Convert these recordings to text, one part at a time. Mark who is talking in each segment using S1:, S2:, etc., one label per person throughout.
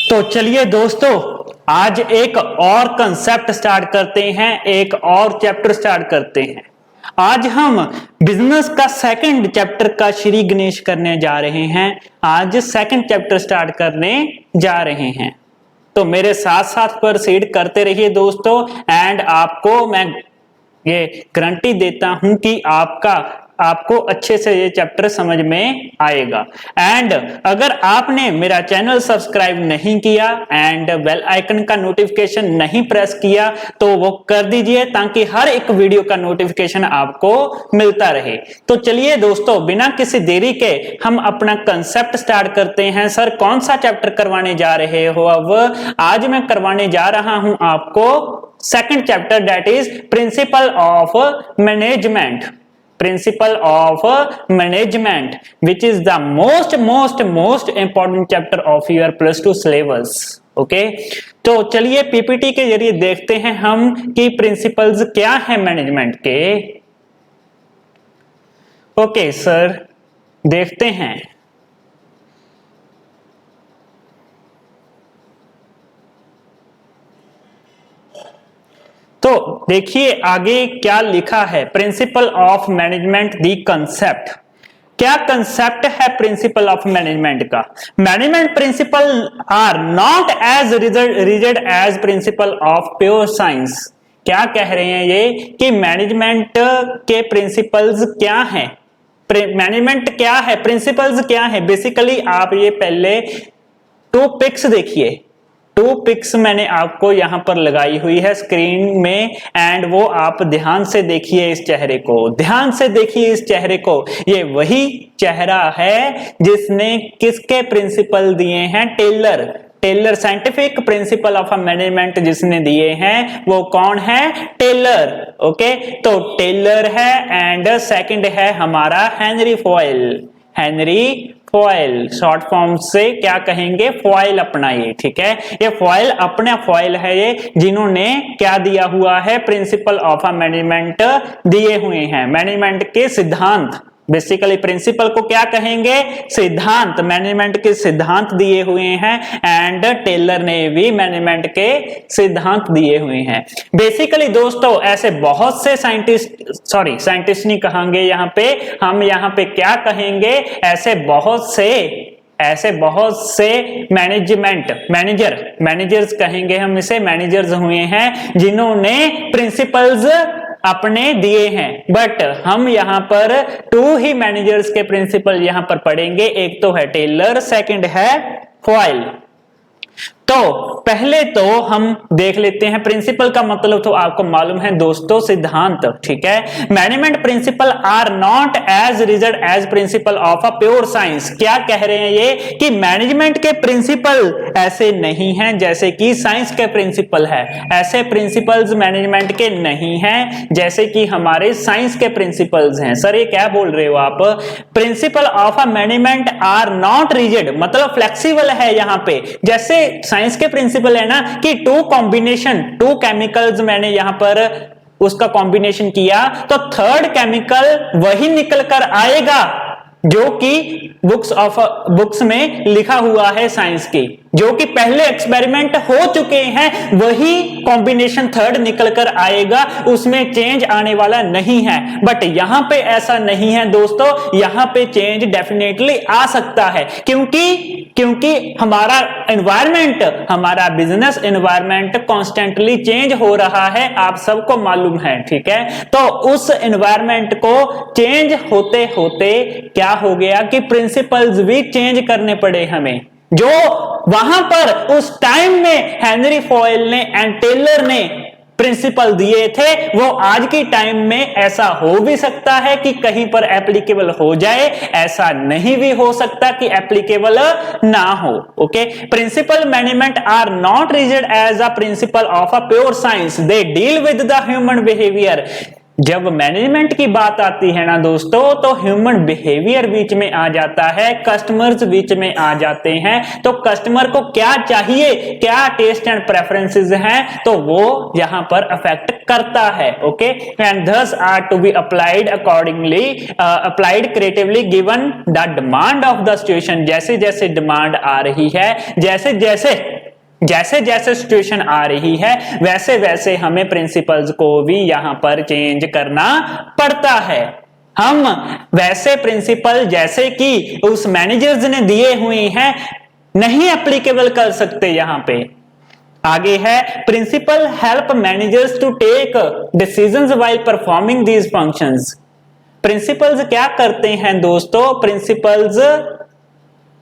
S1: तो चलिए दोस्तों, आज एक और कंसेप्ट स्टार्ट करते हैं, एक और चैप्टर स्टार्ट करते हैं। आज हम बिजनेस का सेकंड चैप्टर का श्री गणेश करने जा रहे हैं। आज सेकंड चैप्टर स्टार्ट करने जा रहे हैं, तो मेरे साथ साथ प्रोसीड करते रहिए दोस्तों। एंड आपको मैं ये गारंटी देता हूं कि आपको अच्छे से ये चैप्टर समझ में आएगा। एंड अगर आपने मेरा चैनल सब्सक्राइब नहीं किया एंड बेल आइकन का नोटिफिकेशन नहीं प्रेस किया तो वो कर दीजिए, ताकि हर एक वीडियो का नोटिफिकेशन आपको मिलता रहे। तो चलिए दोस्तों, बिना किसी देरी के हम अपना कंसेप्ट स्टार्ट करते हैं। सर कौन सा चैप्टर करवाने जा रहे हो? अब आज मैं करवाने जा रहा हूं आपको second chapter, that is principal of management. Principle of management, which is the most important chapter of your +2 syllabus. Okay, तो चलिए पीपीटी के जरिए देखते हैं हम कि प्रिंसिपल्स क्या है मैनेजमेंट के। ओके सर, देखते हैं। तो देखिए आगे क्या लिखा है, principle of management the concept. क्या कंसेप्ट है प्रिंसिपल ऑफ मैनेजमेंट का? Management principle are not as rigid as principle of pure science. क्या कह रहे हैं ये कि मैनेजमेंट के प्रिंसिपल्स क्या हैं? मैनेजमेंट क्या है, प्रिंसिपल्स क्या है? बेसिकली आप ये पहले 2 पिक्स देखिए। 2 पिक्स मैंने आपको यहां पर लगाई हुई है स्क्रीन में, एंड वो आप ध्यान से देखिए इस चेहरे को, ध्यान से देखिए इस चेहरे को। ये वही चेहरा है जिसने किसके प्रिंसिपल दिए हैं? Taylor scientific principle of management जिसने दिए हैं वो कौन है? टेलर। ओके, तो टेलर है एंड सेकंड है हमारा हेनरी फॉयल। शॉर्ट फॉर्म से क्या कहेंगे? फॉयल अपनाइए, ठीक है। ये फॉयल अपना फॉयल है ये, जिन्होंने क्या दिया हुआ है? प्रिंसिपल ऑफ मैनेजमेंट दिए हुए हैं, मैनेजमेंट के सिद्धांत। बेसिकली प्रिंसिपल को क्या कहेंगे? सिद्धांत, मैनेजमेंट के सिद्धांत दिए हुए हैं। एंड टेलर ने भी मैनेजमेंट के सिद्धांत दिए हुए हैं। बेसिकली दोस्तों ऐसे बहुत से साइंटिस्ट नहीं कहेंगे यहाँ पे, हम यहाँ पे क्या कहेंगे? ऐसे बहुत से मैनेजर्स कहेंगे हम इसे, मैनेजर्स हुए हैं जिन्होंने प्रिंसिपल्स अपने दिए हैं। बट हम यहां पर 2 ही मैनेजर्स के प्रिंसिपल यहां पर पढ़ेंगे, एक तो है टेलर, सेकंड है फॉयल। तो पहले तो हम देख लेते हैं, प्रिंसिपल का मतलब तो आपको मालूम है दोस्तों, सिद्धांत, ठीक है। Management principle are not as rigid as principle of a pure science. क्या कह रहे हैं ये कि मैनेजमेंट के प्रिंसिपल ऐसे नहीं हैं जैसे कि साइंस के प्रिंसिपल है। ऐसे प्रिंसिपल्स मैनेजमेंट के नहीं हैं जैसे कि हमारे साइंस के प्रिंसिपल्स हैं। सर ये क्या बोल रहे हो आप? Principle of a management are not rigid मतलब फ्लेक्सिबल है यहाँ पे। जैसे साइंस के प्रिंसिपल है ना कि 2 केमिकल्स मैंने यहां पर उसका कॉम्बिनेशन किया तो 3rd केमिकल वही निकल कर आएगा जो कि बुक्स में लिखा हुआ है साइंस की, जो कि पहले एक्सपेरिमेंट हो चुके हैं, वही कॉम्बिनेशन 3rd निकल कर आएगा, उसमें चेंज आने वाला नहीं है। बट यहां पे ऐसा नहीं है दोस्तों, यहां पे चेंज डेफिनेटली आ सकता है, क्योंकि हमारा एनवायरमेंट, हमारा बिजनेस एनवायरमेंट कॉन्स्टेंटली चेंज हो रहा है, आप सबको मालूम है, ठीक है। तो उस एनवायरमेंट को चेंज होते होते क्या हो गया कि प्रिंसिपल्स भी चेंज करने पड़े हमें। जो वहां पर उस टाइम में हेनरी फॉयल ने एंड टेलर ने प्रिंसिपल दिए थे, वो आज की टाइम में ऐसा हो भी सकता है कि कहीं पर एप्लीकेबल हो जाए, ऐसा नहीं भी हो सकता कि एप्लीकेबल ना हो। Okay, principle management are not rigid as a principle of a pure science, they deal with the human behaviour. जब मैनेजमेंट की बात आती है ना दोस्तों, तो ह्यूमन बिहेवियर बीच में आ जाता है, कस्टमर्स बीच में आ जाते हैं। तो कस्टमर को क्या चाहिए, क्या टेस्ट एंड प्रेफरेंसेस हैं, तो वो यहां पर अफेक्ट करता है। Okay, and thus are to be applied accordingly, applied creatively given the demand of the situation। जैसे जैसे डिमांड आ रही है, जैसे जैसे जैसे जैसे सिचुएशन आ रही है वैसे वैसे हमें प्रिंसिपल्स को भी यहां पर चेंज करना पड़ता है। हम वैसे प्रिंसिपल जैसे कि उस मैनेजर्स ने दिए हुए हैं नहीं एप्लीकेबल कर सकते। यहां पे आगे है principle help managers to take decisions while performing these functions. Principles क्या करते हैं दोस्तों? प्रिंसिपल्स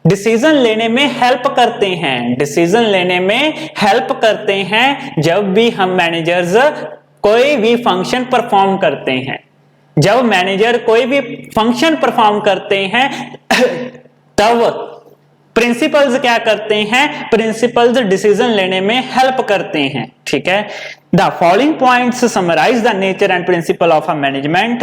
S1: डिसीजन लेने में हेल्प करते हैं, डिसीजन लेने में हेल्प करते हैं जब भी हम मैनेजर्स कोई भी फंक्शन परफॉर्म करते हैं। जब मैनेजर कोई भी फंक्शन परफॉर्म करते हैं तब प्रिंसिपल्स क्या करते हैं? प्रिंसिपल्स डिसीजन लेने में हेल्प करते हैं। ठीक है, the following points summarize the nature and principle of a management.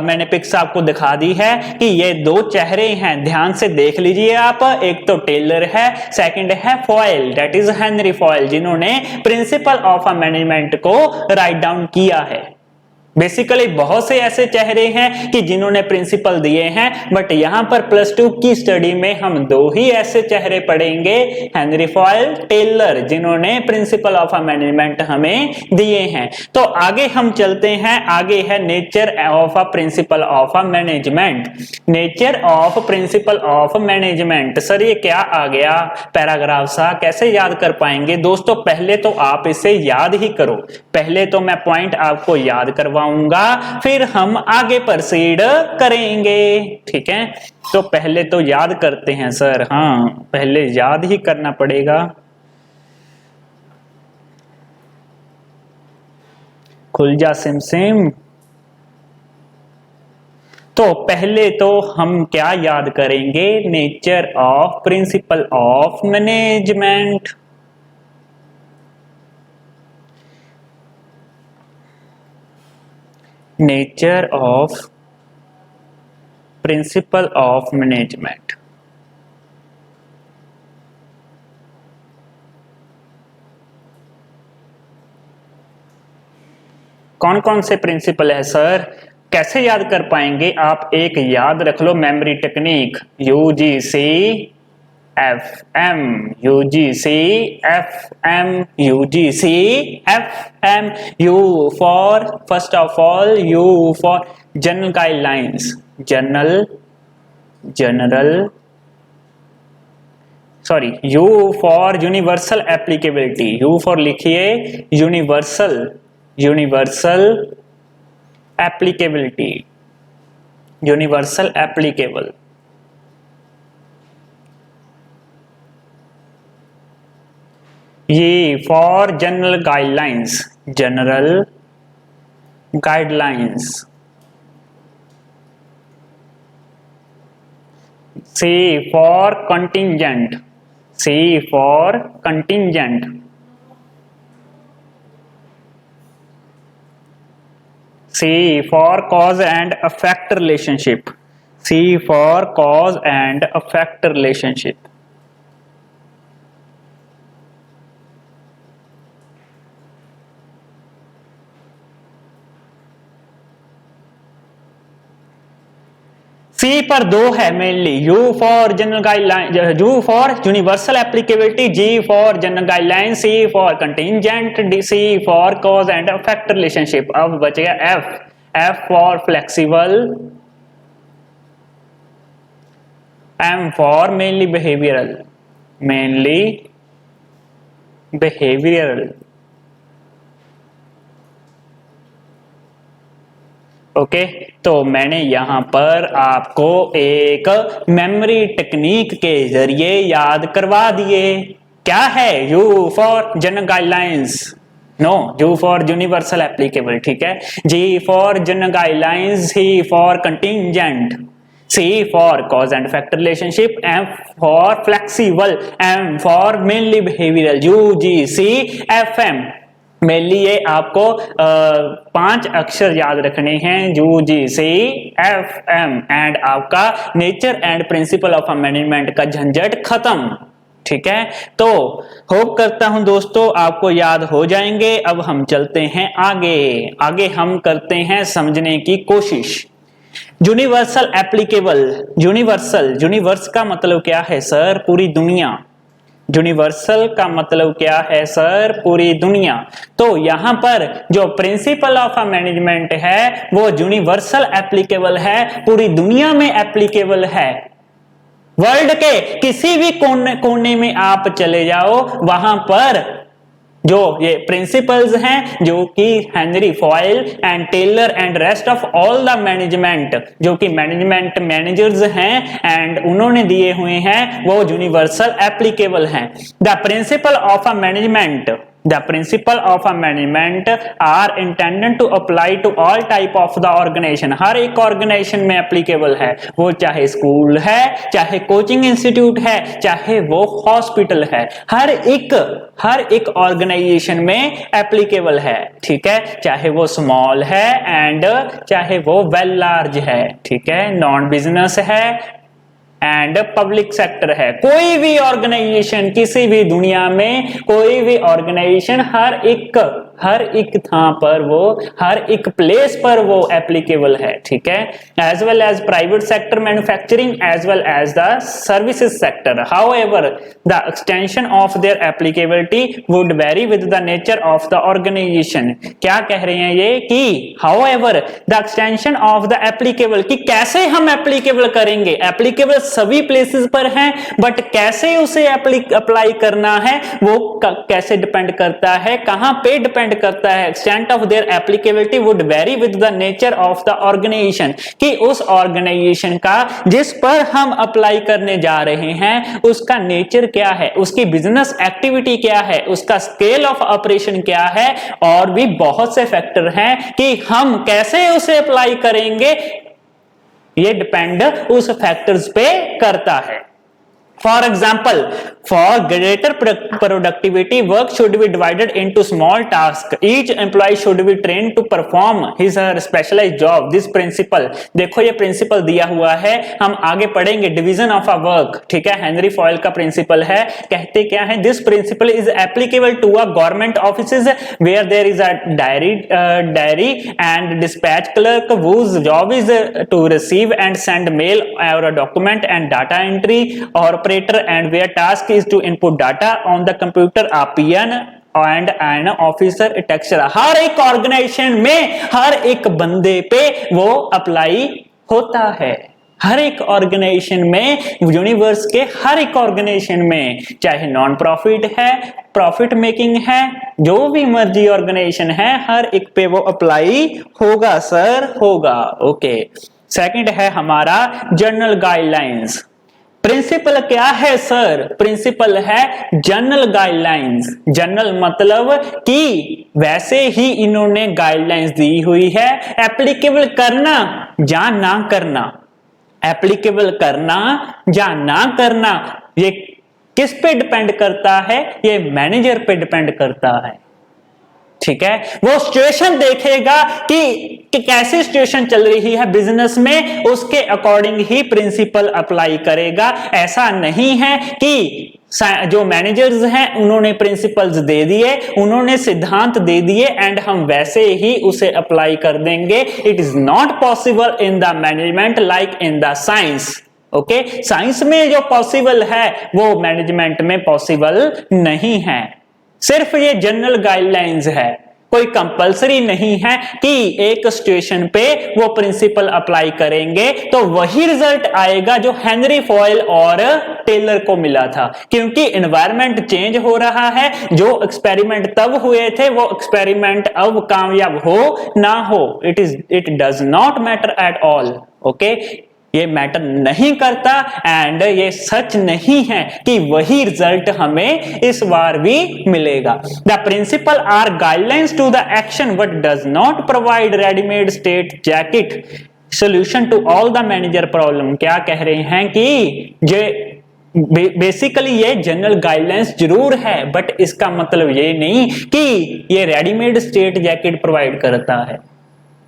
S1: मैंने पिक्स आपको दिखा दी है कि ये दो चेहरे हैं, ध्यान से देख लीजिए आप। एक तो टेलर है, सेकंड है foil, that is Henry foil, जिन्होंने प्रिंसिपल ऑफ अ मैनेजमेंट को राइट डाउन किया है। बेसिकली बहुत से ऐसे चेहरे हैं कि जिन्होंने प्रिंसिपल दिए हैं, बट यहां पर +2 की स्टडी में हम दो ही ऐसे चेहरे पढ़ेंगे, हेनरी फॉयल, टेलर, जिन्होंने प्रिंसिपल ऑफ अ मैनेजमेंट हमें दिए हैं। तो आगे हम चलते हैं, आगे है nature of a principle of a management. Nature of principal of management, sir ये क्या आ गया पैराग्राफ सा, कैसे याद कर पाएंगे दोस्तों? पहले तो आप इसे याद ही करो, पहले तो मैं पॉइंट आपको याद करवाऊंगा, फिर हम आगे प्रोसीड करेंगे। ठीक है, तो पहले तो याद करते हैं सर। हाँ, पहले याद ही करना पड़ेगा। खुल जा सिम सिम। तो पहले तो हम क्या याद करेंगे? Nature of principal of management. Nature of principal of management. कौन कौन से प्रिंसिपल है सर? कैसे याद कर पाएंगे आप? एक याद रख लो memory technique, UGC FM, UGC FM, UGC FM। U for first of all, U for general guidelines, U for universal applicability, U for लिखिए universal applicability, universal applicable। ये for general guidelines. C for contingent, C for contingent। C for cause and effect relationship, C for cause and effect relationship। C पर दो है mainly, U for general guideline, U for universal applicability, G for general guideline, C for contingent, C for cause and effect relationship. अब बच गया F for flexible, M for mainly behavioural. Okay, तो मैंने यहां पर आपको एक मेमोरी टेक्निक के जरिए याद करवा दिए। क्या है? U for general guidelines, no, U for universal applicable. ठीक है, G for general guidelines, C for contingent, C for cause and effect relationship, M for flexible, M for mainly behavioural, UGC FM। Mainly ये आपको 5 अक्षर याद रखने हैं, UGC FM, and आपका nature and principle of management का झंझट खत्म। ठीक है, तो होप करता हूं दोस्तों आपको याद हो जाएंगे। अब हम चलते हैं आगे हम करते हैं समझने की कोशिश। यूनिवर्सल एप्लीकेबल, यूनिवर्स का मतलब क्या है सर? पूरी दुनिया। यूनिवर्सल का मतलब क्या है सर? पूरी दुनिया। तो यहां पर जो प्रिंसिपल ऑफ अ मैनेजमेंट है वो यूनिवर्सल एप्लीकेबल है, पूरी दुनिया में एप्लीकेबल है। वर्ल्ड के किसी भी कोने में आप चले जाओ, वहां पर जो ये प्रिंसिपल्स हैं जो कि Henry Fayol and Taylor and rest of all the management, जो कि मैनेजर्स हैं एंड उन्होंने दिए हुए हैं, वो यूनिवर्सल एप्लीकेबल हैं। The principle of a management, the principle of a management are intended to apply to all type of the organization। हर एक ऑर्गेनाइजेशन में एप्लीकेबल है, वो चाहे स्कूल है, चाहे कोचिंग इंस्टीट्यूट है, चाहे वो हॉस्पिटल है, हर एक ऑर्गेनाइजेशन में एप्लीकेबल है। ठीक है, चाहे वो स्मॉल है एंड चाहे वो वेल लार्ज है। ठीक है, नॉन बिजनेस है एंड पब्लिक सेक्टर है। कोई भी ऑर्गेनाइजेशन किसी भी दुनिया में, कोई भी ऑर्गेनाइजेशन हर एक थां पर, वो हर एक प्लेस पर वो एप्लीकेबल है। ठीक है, as well as private sector, manufacturing as well as the services sector. However the extension of their applicability would vary with the nature of the organisation. क्या कह रहे हैं ये कि however the extension of the applicable, कि कैसे हम applicable करेंगे। एप्लीकेबल सभी प्लेसेस पर हैं, बट कैसे उसे अप्लाई करना है वो कैसे डिपेंड करता है, कहां पे डिपेंड करता है। Extent of their applicability would vary with the nature of the organisation, कि उस ऑर्गेनाइजेशन का जिस पर हम अप्लाई करने जा रहे हैं उसका नेचर क्या है, उसकी बिजनेस एक्टिविटी क्या है, उसका स्केल ऑफ ऑपरेशन क्या है, और भी बहुत से फैक्टर हैं कि हम कैसे उसे अप्लाई करेंगे, ये डिपेंड उस फैक्टर्स पे करता है। For example, for greater productivity, work should be divided into small tasks. Each employee should be trained to perform his or her specialized job. This principle, देखो ये प्रिंसिपल दिया हुआ है, हम आगे पढ़ेंगे। डिवीजन ऑफ अ वर्क, ठीक है, हेनरी फॉयल का प्रिंसिपल है। कहते क्या है? This principle is applicable to a government offices where there is a diary and dispatch clerk whose job is to receive and send mail or a document and data entry or and where task is to input data on the computer, a PN and an officer etc। हर एक organisation में हर एक बंदे पे वो apply होता है। हर एक organisation में, यूनिवर्स के हर एक ऑर्गेनाइजेशन में, चाहे नॉन प्रॉफिट है, प्रॉफिट मेकिंग है, जो भी मर्जी ऑर्गेनाइजेशन है, हर एक पे वो अप्लाई होगा सर, होगा। ओके, सेकंड है हमारा जनरल गाइडलाइंस। प्रिंसिपल क्या है सर? प्रिंसिपल है जनरल गाइडलाइंस। जनरल मतलब कि वैसे ही इन्होंने गाइडलाइंस दी हुई है, एप्लीकेबल करना या ना करना, एप्लीकेबल करना या ना करना, ये किस पे डिपेंड करता है? ये मैनेजर पे डिपेंड करता है। ठीक है, वो सिचुएशन देखेगा कि कैसी सिचुएशन चल रही है बिजनेस में, उसके अकॉर्डिंग ही प्रिंसिपल अप्लाई करेगा। ऐसा नहीं है कि जो मैनेजर्स हैं उन्होंने प्रिंसिपल्स दे दिए, उन्होंने सिद्धांत दे दिए एंड हम वैसे ही उसे अप्लाई कर देंगे। It is not possible in the management like in the science. Okay, science में जो पॉसिबल है वो मैनेजमेंट में पॉसिबल नहीं है। सिर्फ ये जनरल गाइडलाइंस है, कोई कंपलसरी नहीं है कि एक सिचुएशन पे वो प्रिंसिपल अप्लाई करेंगे तो वही रिजल्ट आएगा जो हेनरी फॉयल और टेलर को मिला था, क्योंकि एनवायरनमेंट चेंज हो रहा है। जो एक्सपेरिमेंट तब हुए थे वो एक्सपेरिमेंट अब कामयाब हो ना हो, it does not matter at all. Okay, ये मैटर नहीं करता एंड ये सच नहीं है कि वही रिजल्ट हमें इस बार भी मिलेगा। The principle are guidelines to the action but does not provide readymade state jacket solution to all the manager problem. क्या कह रहे हैं कि बेसिकली ये जनरल गाइडलाइंस जरूर है, बट इसका मतलब ये नहीं कि ये रेडीमेड स्टेट जैकेट प्रोवाइड करता है।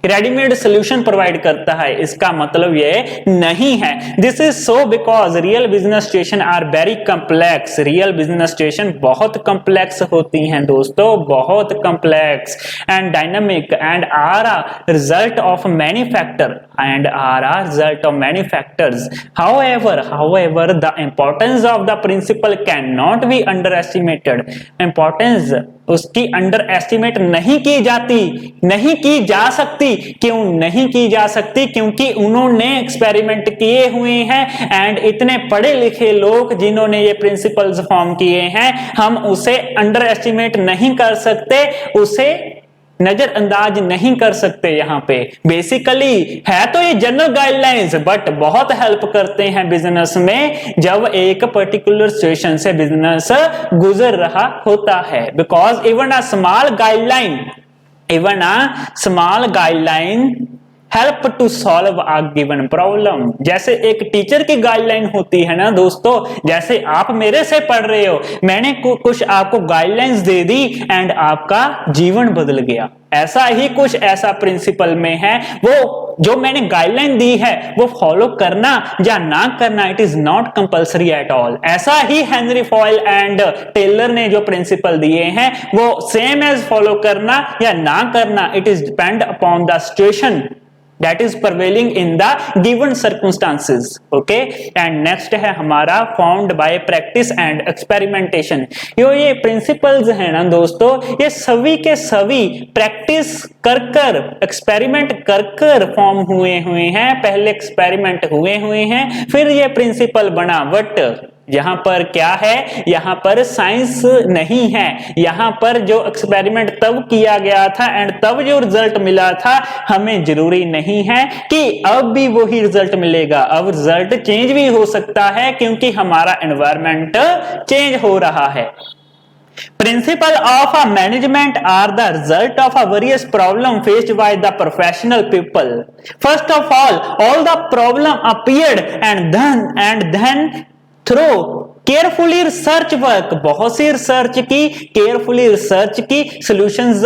S1: रेडीमेड सोल्यूशन प्रोवाइड करता है, इसका मतलब ये नहीं है। This is so because real business situation are very complex. Real business situation बहुत कम्प्लेक्स होती हैं दोस्तों, बहुत complex and dynamic and are a result of many factor however the importance of the principle cannot be underestimated। Importance उसकी underestimate नहीं की जाती, नहीं की जा सकती। क्यों नहीं की जा सकती? क्योंकि उन्होंने एक्सपेरिमेंट किए हुए हैं एंड इतने पढ़े लिखे लोग जिन्होंने ये प्रिंसिपल्स फॉर्म किए हैं, हम उसे अंडर एस्टिमेट नहीं कर सकते, उसे नजरअंदाज नहीं कर सकते। यहाँ पे बेसिकली है तो ये जनरल गाइडलाइंस, बट बहुत हेल्प करते हैं बिजनेस में जब एक पर्टिकुलर सिचुएशन से बिजनेस गुजर रहा होता है। Because even a small guideline help to solve a given problem. जैसे एक टीचर की गाइडलाइन होती है ना दोस्तों, जैसे आप मेरे से पढ़ रहे हो, मैंने कुछ आपको गाइडलाइंस दे दी एंड आपका जीवन बदल गया। ऐसा ही कुछ ऐसा प्रिंसिपल में है, वो जो मैंने गाइडलाइन दी है वो फॉलो करना या ना करना, it is not compulsory at all. ऐसा ही हेनरी फॉयल एंड टेलर ने जो प्रिंसिपल दिए हैं वो सेम एज फॉलो करना या ना करना, it is depend upon the situation that is prevailing in the given circumstances। okay, and next है हमारा found by practice and experimentation। ये principles है ना दोस्तों, ये सभी के सभी प्रैक्टिस कर एक्सपेरिमेंट कर फॉर्म हुए हैं। पहले एक्सपेरिमेंट हुए हैं, फिर ये प्रिंसिपल बना। बट यहां पर क्या है, यहां पर साइंस नहीं है। यहां पर जो एक्सपेरिमेंट तब किया गया था एंड तब जो रिजल्ट मिला था, हमें जरूरी नहीं है कि अब भी वही रिजल्ट मिलेगा। अब रिजल्ट चेंज भी हो सकता है क्योंकि हमारा एनवायरमेंट चेंज हो रहा है। Principle of a management are the result of a various problem faced by the professional people। First of all the problem appeared and then through carefully research work, बहुत सी रिसर्च की, carefully research की, solutions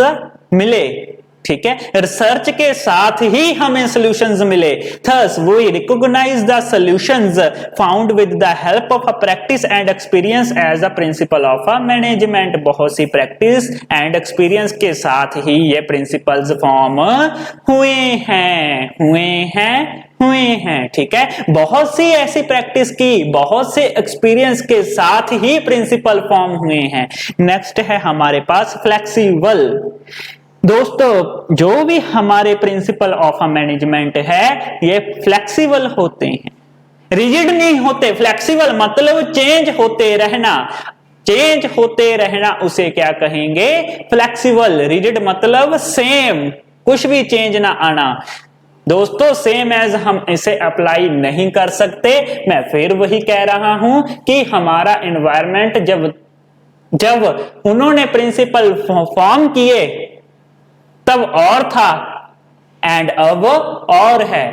S1: मिले। ठीक है, research के साथ ही हमें solutions मिले। Thus we recognize the solutions found with the help of a practice and experience as a principle of a management। बहुत सी प्रैक्टिस एंड एक्सपीरियंस के साथ ही ये प्रिंसिपल्स फॉर्म हुए हैं। ठीक है, बहुत सी ऐसी प्रैक्टिस की, बहुत से एक्सपीरियंस के साथ ही प्रिंसिपल फॉर्म हुए हैं। नेक्स्ट है हमारे पास फ्लेक्सिबल। दोस्तों जो भी हमारे प्रिंसिपल ऑफ मैनेजमेंट है ये फ्लेक्सिबल होते हैं, रिजिड नहीं होते। फ्लेक्सिबल मतलब चेंज होते रहना, उसे क्या कहेंगे, फ्लेक्सिबल। रिजिड मतलब सेम, कुछ भी चेंज ना आना। दोस्तों सेम एज हम इसे अप्लाई नहीं कर सकते। मैं फिर वही कह रहा हूं कि हमारा एनवायरनमेंट जब उन्होंने प्रिंसिपल फॉर्म किए तब और था एंड अब और है।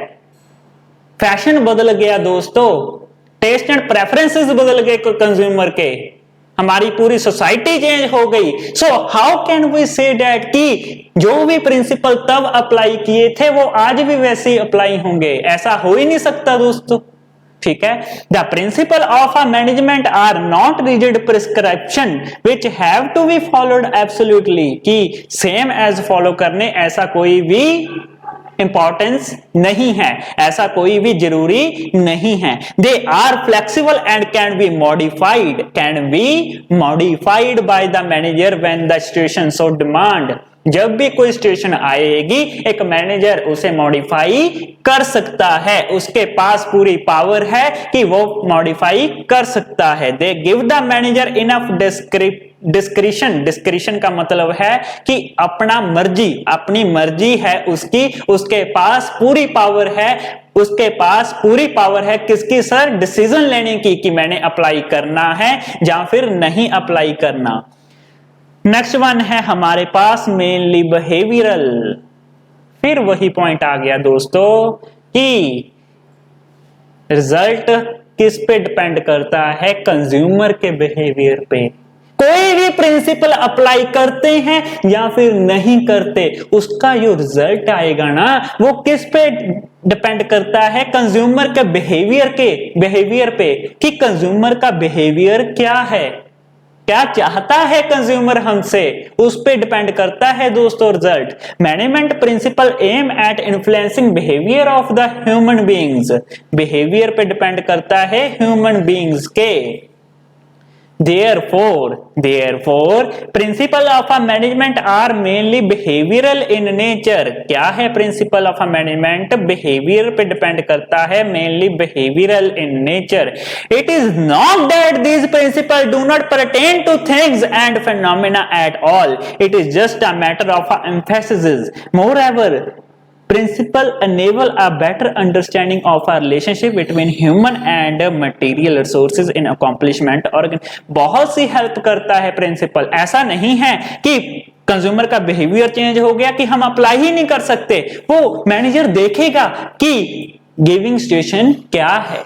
S1: फैशन बदल गया दोस्तों, टेस्ट एंड प्रेफरेंसेस बदल गए कंज्यूमर के, हमारी पूरी सोसाइटी चेंज हो गई। So how can we say that कि जो भी प्रिंसिपल तब अप्लाई किए थे वो आज भी वैसे ही अप्लाई होंगे? ऐसा हो ही नहीं सकता दोस्तों। ठीक है, the principle of a management are not rigid prescription which have to be followed absolutely, कि सेम एज फॉलो करने ऐसा कोई भी इंपॉर्टेंस नहीं है, ऐसा कोई भी जरूरी नहीं है। They are flexible and can be modified by the manager when the situation so demand. जब भी कोई सिचुएशन आएगी एक मैनेजर उसे मॉडिफाई कर सकता है, उसके पास पूरी पावर है कि वो मॉडिफाई कर सकता है। They give the manager enough discretion का मतलब है कि अपनी मर्जी है उसकी, उसके पास पूरी पावर है, किसकी सर, डिसीजन लेने की कि मैंने अप्लाई करना है या फिर नहीं अप्लाई करना। नेक्स्ट वन है हमारे पास मेनली बिहेवियरल। फिर वही पॉइंट आ गया दोस्तों कि रिजल्ट किस पे डिपेंड करता है, कंज्यूमर के बिहेवियर पे। कोई भी प्रिंसिपल अप्लाई करते हैं या फिर नहीं करते, उसका जो रिजल्ट आएगा ना वो किस पे डिपेंड करता है, कंज्यूमर के बिहेवियर पे कि कंज्यूमर का बिहेवियर क्या है, क्या चाहता है कंज्यूमर हमसे, उस पे डिपेंड करता है दोस्तों result. Management principle aim at influencing behaviour of the human beings, behaviour पे डिपेंड करता है ह्यूमन बीइंग्स के। Therefore, principle of a management are mainly behavioral in nature। क्या है principle of a management? behavior पे depend करता है, mainly behavioral in nature। It is not that these principles do not pertain to things and phenomena at all। It is just a matter of emphasis। Moreover, principle enable a better understanding of a relationship between human and material resources in accomplishment। और बहुत सी help करता है principal. ऐसा नहीं है कि consumer का behaviour change हो गया कि हम अप्लाई ही नहीं कर सकते, वो मैनेजर देखेगा कि गिविंग सिचुएशन क्या है,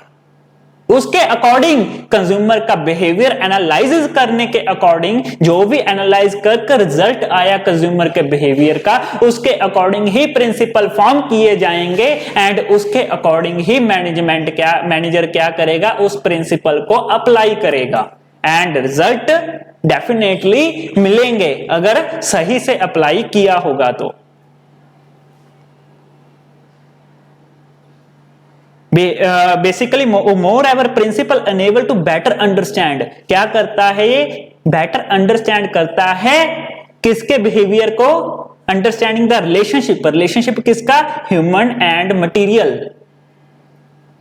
S1: उसके अकॉर्डिंग कंज्यूमर का बिहेवियर एनालाइज करने के अकॉर्डिंग जो भी एनालाइज कर रिजल्ट आया कंज्यूमर के बिहेवियर का, उसके अकॉर्डिंग ही प्रिंसिपल फॉर्म किए जाएंगे एंड उसके अकॉर्डिंग ही मैनेजर क्या करेगा, उस प्रिंसिपल को अप्लाई करेगा एंड रिजल्ट डेफिनेटली मिलेंगे अगर सही से अप्लाई किया होगा तो। Basically moreover principle enable to better understand, क्या करता है ये, बेटर अंडरस्टैंड करता है किसके बिहेवियर को, अंडरस्टैंडिंग द रिलेशनशिप किसका, ह्यूमन एंड मटीरियल,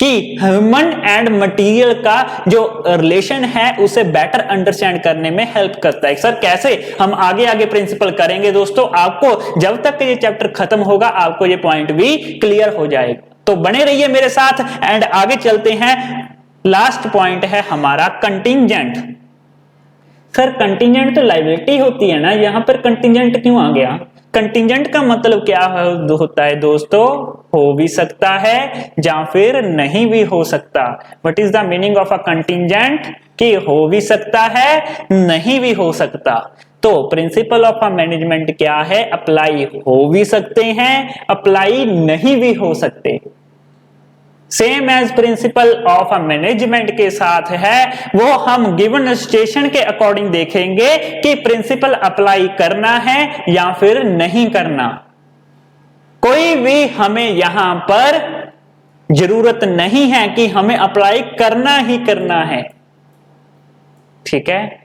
S1: कि ह्यूमन एंड मटीरियल का जो रिलेशन है उसे बेटर अंडरस्टैंड करने में हेल्प करता है। सर कैसे, हम आगे प्रिंसिपल करेंगे दोस्तों, आपको जब तक ये चैप्टर खत्म होगा आपको ये पॉइंट भी क्लियर हो जाएगा, तो बने रहिए मेरे साथ एंड आगे चलते हैं। लास्ट पॉइंट है हमारा कंटिंजेंट। सर कंटिंजेंट तो लायबिलिटी होती है ना, यहां पर कंटिंजेंट क्यों आ गया? कंटिंजेंट का मतलब क्या होता है दोस्तों, हो भी सकता है या फिर नहीं भी हो सकता। What is the meaning of a contingent? कि हो भी सकता है, नहीं भी हो सकता। तो प्रिंसिपल ऑफ अ मैनेजमेंट क्या है, अप्लाई हो भी सकते हैं, अप्लाई नहीं भी हो सकते। Same as principle of a management के साथ है, वो हम गिवन सिचुएशन के अकॉर्डिंग देखेंगे कि प्रिंसिपल अप्लाई करना है या फिर नहीं करना। कोई भी हमें यहां पर जरूरत नहीं है कि हमें अप्लाई करना ही करना है, ठीक है।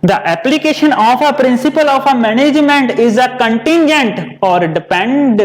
S1: The application of a principle of a management is a contingent or dependent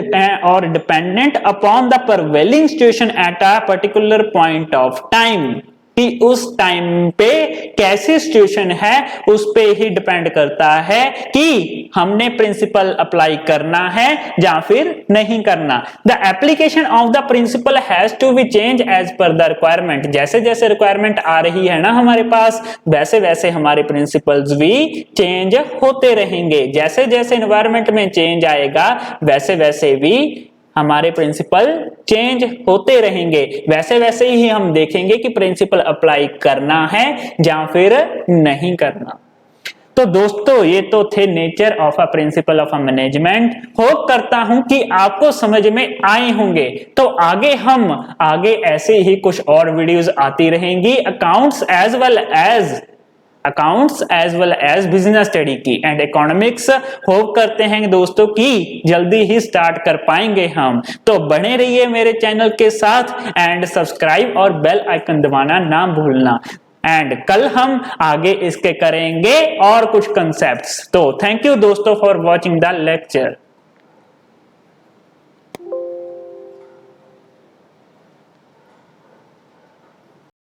S1: upon the prevailing situation at a particular point of time। कि उस टाइम पे कैसी सिचुएशन है उस पे ही डिपेंड करता है कि हमने प्रिंसिपल अप्लाई करना है या फिर नहीं करना। The application of the principle has to be change as per the requirement. जैसे जैसे रिक्वायरमेंट आ रही है ना हमारे पास, वैसे वैसे हमारे प्रिंसिपल्स भी चेंज होते रहेंगे। जैसे जैसे एनवायरमेंट में चेंज आएगा वैसे वैसे भी हमारे प्रिंसिपल चेंज होते रहेंगे। वैसे वैसे ही हम देखेंगे कि प्रिंसिपल अप्लाई करना है या फिर नहीं करना। तो दोस्तों ये तो थे nature of a principle of a management. Hope करता हूं कि आपको समझ में आए होंगे। तो आगे ऐसे ही कुछ और वीडियोस आती रहेंगी accounts as well as business study की एंड इकोनॉमिक्स। होप करते हैं दोस्तों कि जल्दी ही स्टार्ट कर पाएंगे हम। तो बने रहिए मेरे चैनल के साथ एंड सब्सक्राइब और बेल आइकन दबाना ना भूलना। एंड कल हम आगे इसके करेंगे और कुछ कंसेप्ट्स। तो थैंक यू दोस्तों फॉर वॉचिंग द लेक्चर।